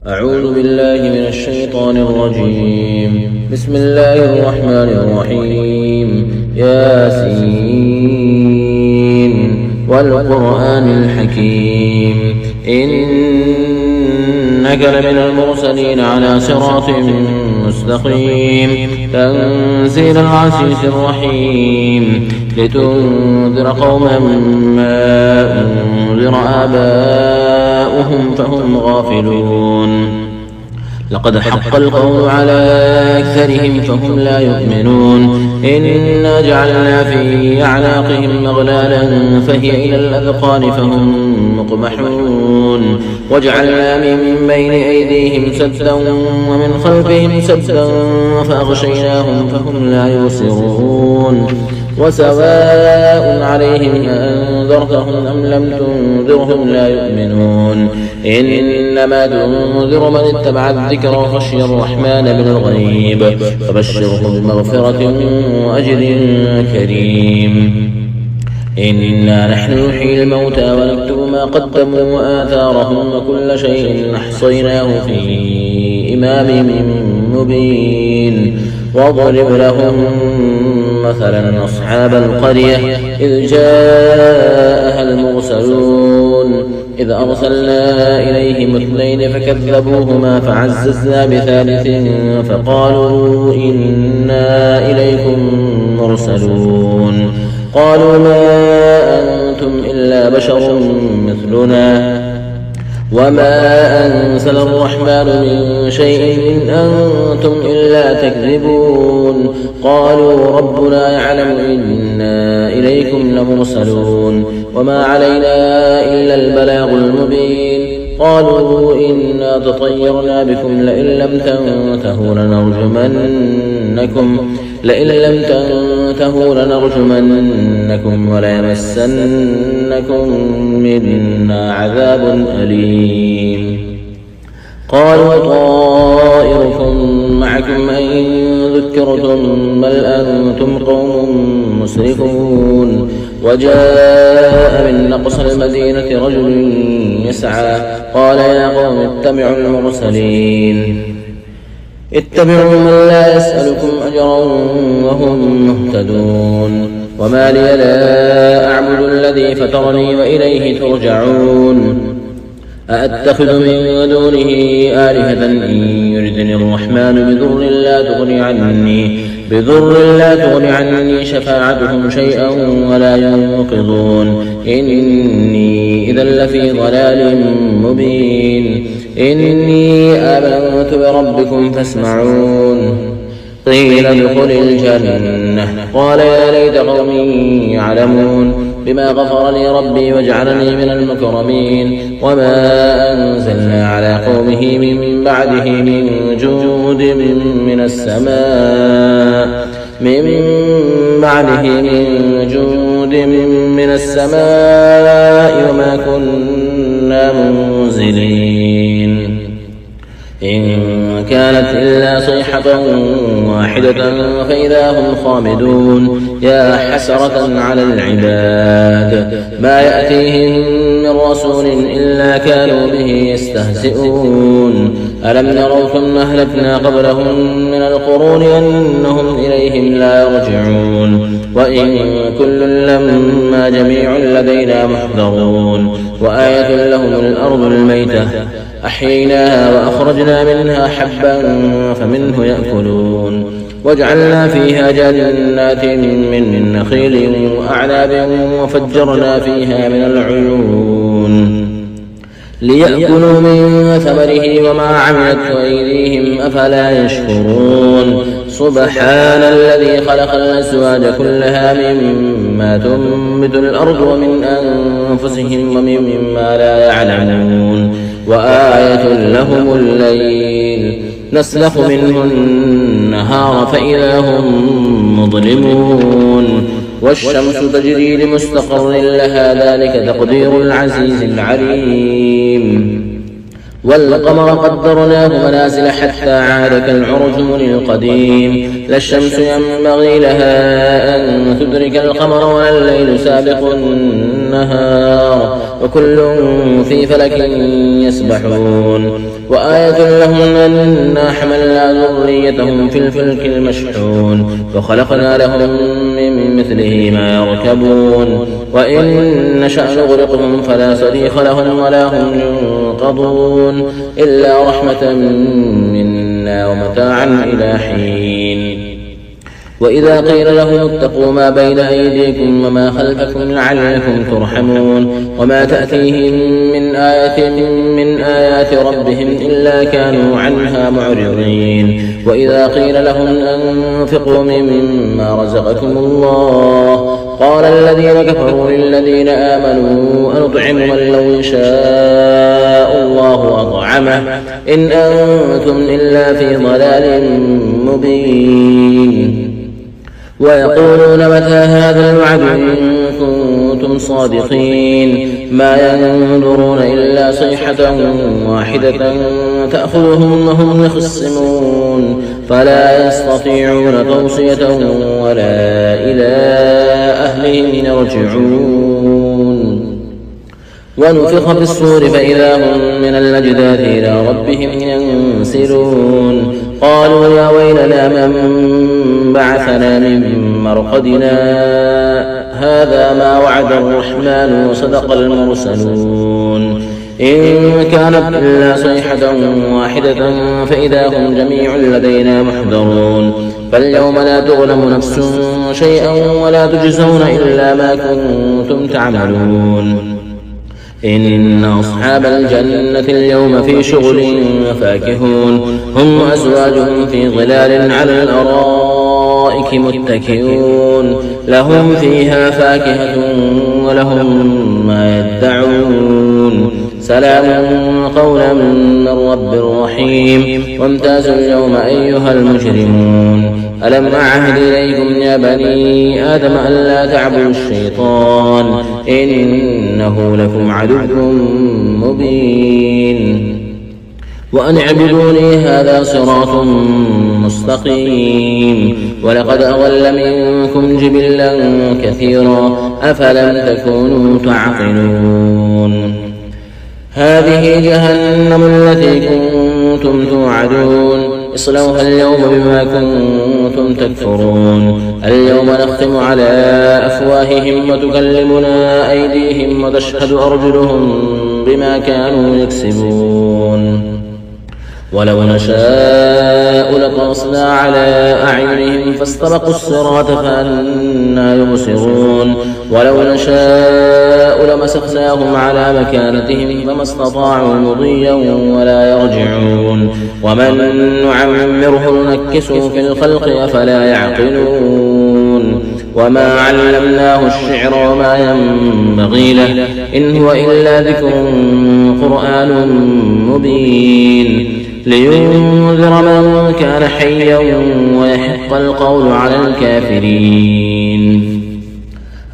أعوذ بالله من الشيطان الرجيم. بسم الله الرحمن الرحيم. ياسين والقرآن الحكيم إنك لمن المرسلين على صراط مستقيم تنزيل العزيز الرحيم لتنذر قوما ما أنذر آباؤهم فهم غافلون. لقد حق القول على أكثرهم فهم لا يؤمنون. إنا جعلنا في أعناقهم أغلالا فهي إلى الأذقان فهم مقمحون. وجعلنا من بين أيديهم سدا ومن خلفهم سدا فأغشيناهم فهم لا يبصرون. وسواء عليهم أنذرتهم أم لم تنذرهم لا يؤمنون. إنما تنذر من اتبع الذكر وخشي الرحمن بالغيب فبشره بمغفرة وأجر كريم. إنا نحن نحيي الموتى ونكتب ما قدموا وآثارهم وكل شيء أحصيناه في إمام مبين. واضرب لهم مثلا أصحاب القرية إذ جاءها المرسلون إذ أرسلنا إليهم اثنين فكذبوهما فعززنا بثالث فقالوا إنا إليكم مرسلون. قالوا ما أنتم إلا بشر مثلنا وما أنزل الرحمن من شيء إن أنتم إلا تكذبون. قالوا ربنا يعلم إنا إليكم لمرسلون وما علينا إلا البلاغ المبين. قالوا إنا تطيرنا بكم لئن لم تنتهوا لنرجمنكم وليمسنكم منا عذاب أليم. قالوا طائركم معكم أئن ذكرتم بل أنتم قوم مسرفون. وجاء من أقصى المدينة رجل يسعى قال يا قوم اتبعوا المرسلين اتبعوا من لا يسألكم أجرا وهم مهتدون. وما لي لا أعبد الذي فطرني وإليه ترجعون. أأتخذ من دونه آلهة إن يردني الرحمن بضر لا تغني عني شفاعتهم شيئا ولا ينقذون. إني إذا لفي ضلال مبين. إني آمنت بربكم فاسمعون. قيل ادخل الجنة قال يا ليت قومي يعلمون بما غفر لي ربي وجعلني من المكرمين. وما أنزلنا على قومه من بعده من جود من السماء وما كنا منزلين. إن كانت إلا صيحة واحدة فإذا هم خامدون. يا حسرة على العباد ما يأتيهم من رسول إلا كانوا به يستهزئون. ألم يروا ثم أهلكنا قبلهم من القرون أنهم إليهم لا يرجعون. وإن كل لما جميع لدينا محضرون. وآية لهم الأرض الميتة أحييناها وأخرجنا منها حبا فمنه يأكلون. وجعلنا فيها جنات من نخيل وأعناب وفجرنا فيها من العيون ليأكلوا من ثمره وما عملت أيديهم أفلا يشكرون. سبحان الذي خلق الأزواج كلها مما تنبت الأرض ومن أنفسهم ومما لا يعلمون. وآية لهم الليل نسلخ منه النهار فإذا هم مظلمون. والشمس تجري لمستقر لها ذلك تقدير العزيز العليم. والقمر قدرناه منازل حتى عاد كالعرجون القديم. لا الشمس ينبغي لها أن تدرك القمر ولا الليل سابق والنهار وكل في فلك يسبحون وآية لهم أنا حملنا ذريتهم في الفلك المشحون وخلقنا لهم من مثله ما يركبون وإن نشأ نغرقهم فلا صريخ لهم ولا هم ينقضون إلا رحمة منا ومتاعا إلى حين وإذا قيل لهم اتقوا ما بين أيديكم وما خلفكم لعلكم ترحمون وما تأتيهم من آية من آيات ربهم إلا كانوا عنها معرضين وإذا قيل لهم أنفقوا مما رزقكم الله قال الذين كفروا للذين آمنوا أنطعم من لو شاء الله أطعمه إن أنتم إلا في ضلال مبين ويقولون متى هذا الوعد إن كنتم صادقين ما ينظرون إلا صيحة واحدة تأخذهم وهم يخصمون فلا يستطيعون توصية ولا إلى أهلهم يرجعون ونفخ في الصور فإذا هم من الأجداث إلى ربهم ينسلون قالوا يا ويلنا من بعثنا من مرقدنا هذا ما وعد الرحمن وصدق المرسلون إن كانت إلا صيحة واحدة فإذا هم جميع لدينا محضرون فاليوم لا تظلم نفس شيئا ولا تجزون إلا ما كنتم تعملون إن أصحاب الجنة اليوم في شغل فاكهون هم وأزواجهم في ظلال على الأرائك متكئون لهم فيها فاكهة ولهم ما يدعون سلام قولا من رب رحيم وامتازوا اليوم أيها المجرمون ألم أعهد إليكم يا بني آدم ألا تعبدوا الشيطان إنه لكم عدو مبين وأن اعبدوني هذا صراط مستقيم ولقد أضل منكم جبلا كثيرا أفلم تكونوا تعقلون هذه جهنم التي كنتم توعدون اصلوها اليوم بما كنتم تكفرون اليوم نختم على أفواههم وتكلمنا أيديهم وتشهد أرجلهم بما كانوا يكسبون ولو نشاء لطمسنا على أعينهم فاستبقوا الصراط فأنى يبصرون ولو نشاء لمسخناهم على مكانتهم فما استطاعوا مضيا ولا يرجعون ومن نعمره نكسه في الخلق أفلا يعقلون وما علمناه الشعر وما ينبغي له إن هو إلا ذكر قرآن مبين لينذر من كان حيا ويحق القول على الكافرين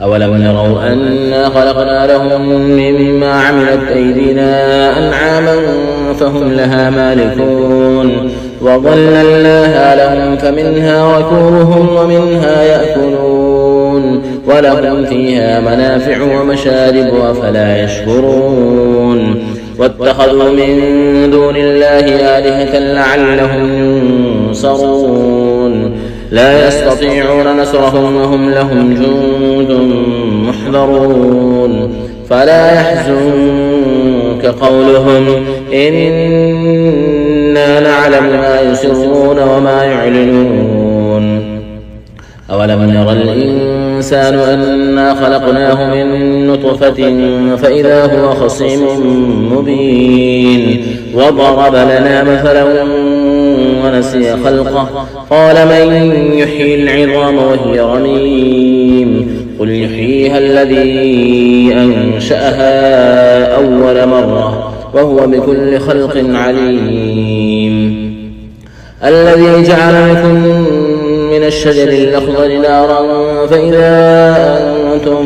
أولم يروا أنا خلقنا لهم مما عملت أيدينا أنعاما فهم لها مالكون وظللناها لهم فمنها ركوبهم ومنها يأكلون ولهم فيها منافع ومشارب أفلا يشكرون واتخذوا من دون الله آلهة لعلهم ينصرون لا يستطيعون نصرهم وهم لهم جند محضرون فلا يحزنك قولهم إنا نعلم ما يسرون وما يعلنون أولم يرى الإنسان أنا خلقناه من نطفة فإذا هو خصيم مبين وضرب لنا مثلا ونسي خلقه قال من يحيي العظام وهي رميم قل يحييها الذي أنشأها أول مرة وهو بكل خلق عليم الذي جعل لكم من الشجر الأخضر نارا فإذا أنتم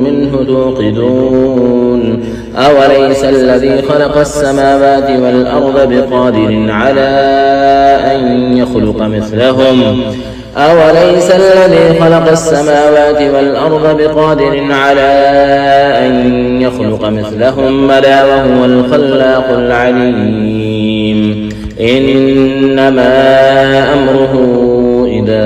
منه توقدون أوليس الذي خلق السماوات والأرض بقادر على أن يخلق مثلهم أوليس الذي خلق السماوات والأرض بقادر على أن يخلق مثلهم بلى وهو الخلاق العليم إنما أمره إذا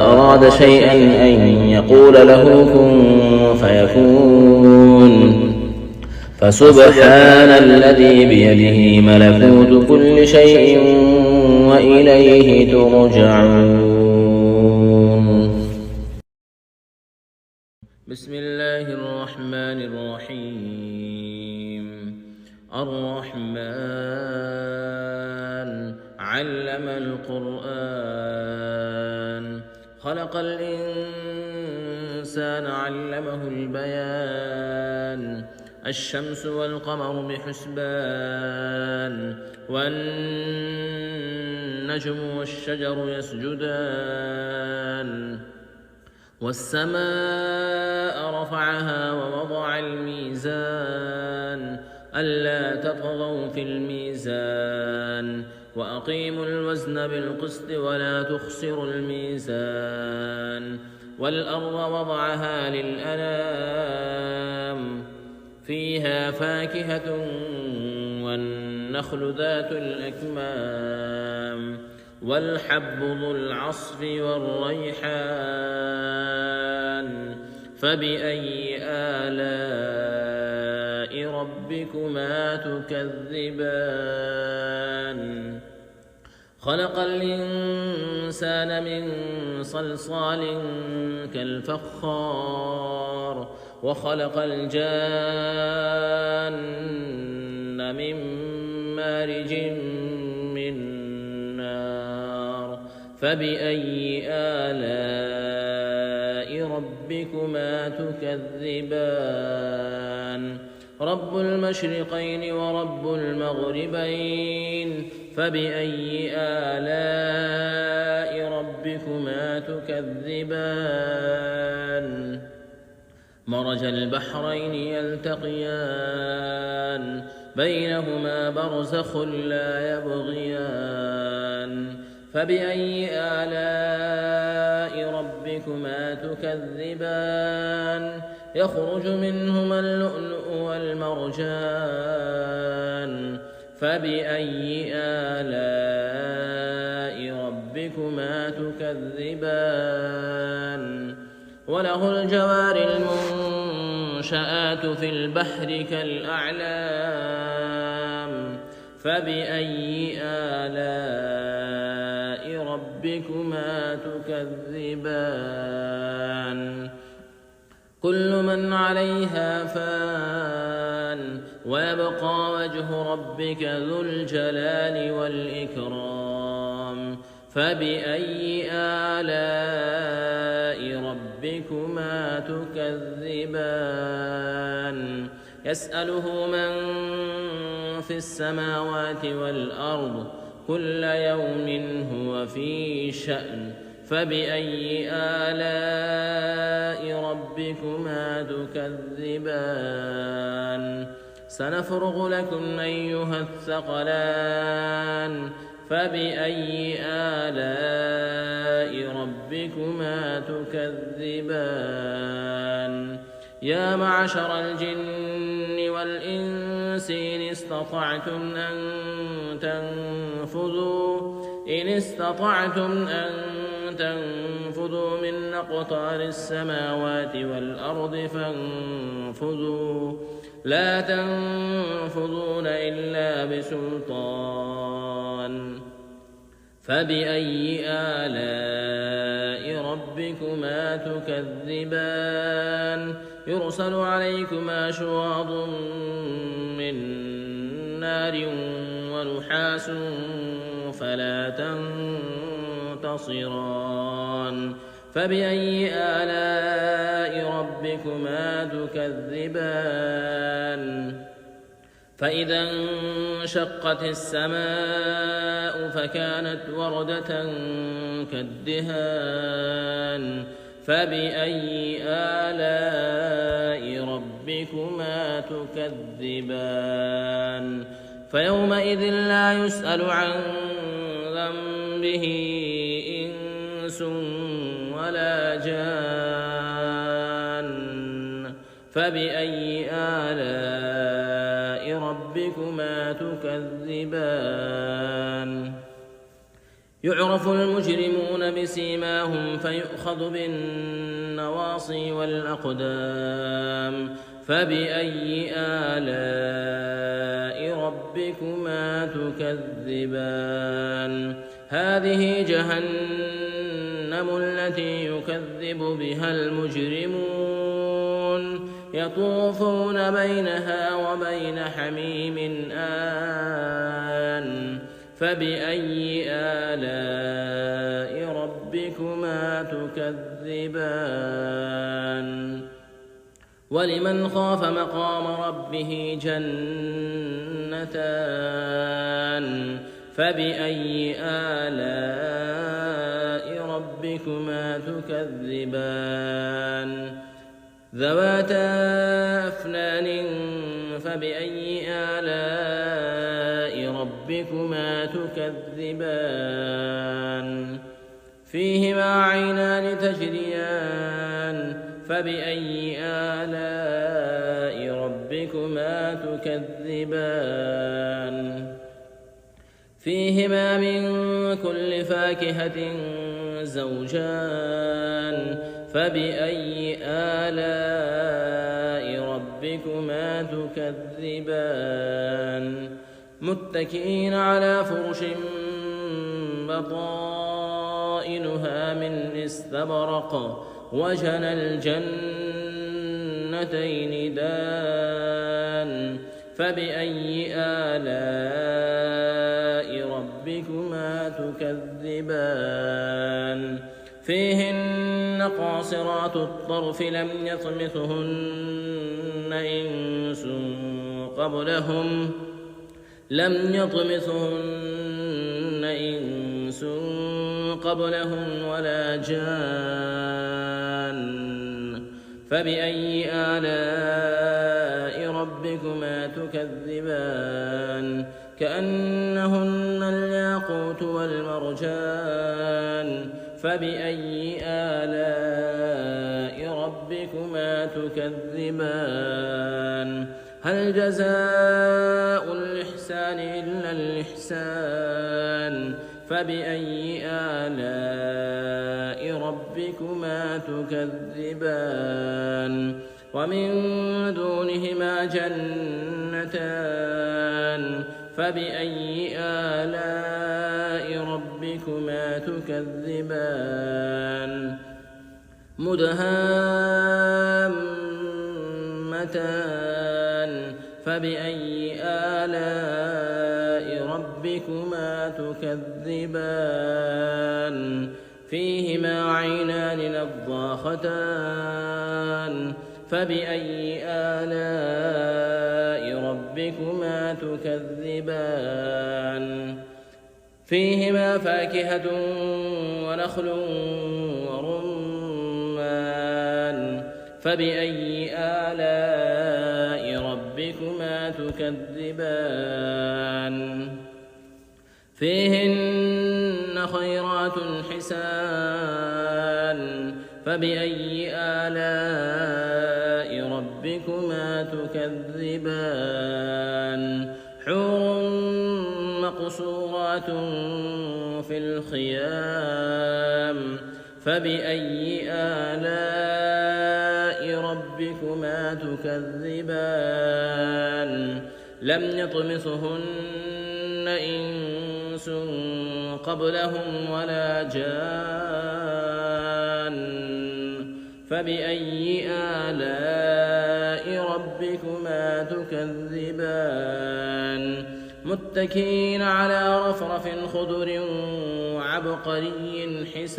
أراد شيئا أن يقول له كن فيكون فسبحان الذي بيده ملكوت كل شيء وإليه ترجعون. بسم الله الرحمن الرحيم. الرحمن علم القرآن خلق الإنسان علمه البيان الشمس والقمر بحسبان والنجم والشجر يسجدان والسماء رفعها ووضع الميزان ألا تطغوا في الميزان وأقيموا الوزن بالقسط ولا تخسروا الميزان والأرض وضعها للأنام فيها فاكهة والنخل ذات الأكمام والحب ذو العصف والريحان فبأي آلاء ربكما تكذبان خلق الإنسان من صلصال كالفخار وخلق الجان من مارج من نار فبأي آلاء ربكما تكذبان رب المشرقين ورب المغربين فبأي آلاء ربكما تكذبان مرج البحرين يلتقيان بينهما برزخ لا يبغيان فبأي آلاء ربكما تكذبان يخرج منهما اللؤلؤ والمرجان فبأي آلاء ربكما تكذبان وله الجوار المنشآت في البحر كالأعلام فبأي آلاء ربكما تكذبان كل من عليها فان ويبقى وجه ربك ذو الجلال والإكرام فبأي آلاء ربكما تكذبان يسأله من في السماوات والأرض كل يوم هو في شأن فبأي آلاء ربكما تكذبان سنفرغ لكم أيها الثقلان فبأي آلاء ربكما تكذبان يا معشر الجن والإنس إن استطعتم أن تنفذوا من أقطار السماوات والأرض فانفذوا لا تنفذون إلا بسلطان فبأي آلاء ربكما تكذبان يرسل عليكما شواظ من نار ونحاس فلا تنتصران فبأي آلاء ربكما تكذبان فإذا انشقت السماء فكانت وردة كالدهان فبأي آلاء ربكما تكذبان فيومئذ لا يسأل عن ذنبه به إنس ولا جان فبأي آلاء ربكما تكذبان يعرف المجرمون بسيماهم فيؤخذ بالنواصي والأقدام فبأي آلاء ربكما تكذبان هذه جهنم التي يكذب بها المجرمون يطوفون بينها وبين حميم آن فبأي آلاء ربكما تكذبان ولمن خاف مقام ربه جنتان فبأي آلاء ربكما تكذبان ذواتا أفنان فبأي آلاء ربكما تكذبان فيهما عينان تجريان فبأي آلاء ربكما تكذبان فيهما من كل فاكهة زوجان فبأي آلاء ربكما تكذبان متكئين على فرش بطائنها من استبرق وجنى الجنتين دان فبأي آلاء ربكما تكذبان فيهن قاصرات الطرف لم يطمثهن إنس قبلهم ولا جان فبأي آلاء ربكما تكذبان كأنهن الياقوت والمرجان فبأي آلاء ربكما تكذبان هل جزاء الإحسان إلا الإحسان فبأي آلاء ربكما تكذبان ومن دونهما جنتان فبأي آلاء ربكما تكذبان مدهامتان فبأي آلاء ربكما تكذبان فيهما عينان نضاختان فبأي آلاء ربكما تكذبان فيهما فاكهة ونخل ورمان فبأي آلاء ربكما تكذبان فيهن خيرات حسان فبأي آلاء ربكما تكذبان حور مقصورات في الخيام فبأي آلاء ربكما تكذبان لم يطمثهن إنس قبلهم ولا جان فبأي آلاء ربكما تكذبان متكئين على رفرف خضر وعبقري حسان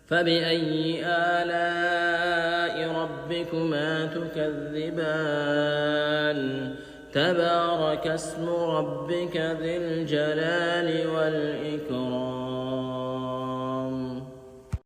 فبأي آلاء ربكما تكذبان تبارك اسم ربك ذي الجلال والإكرام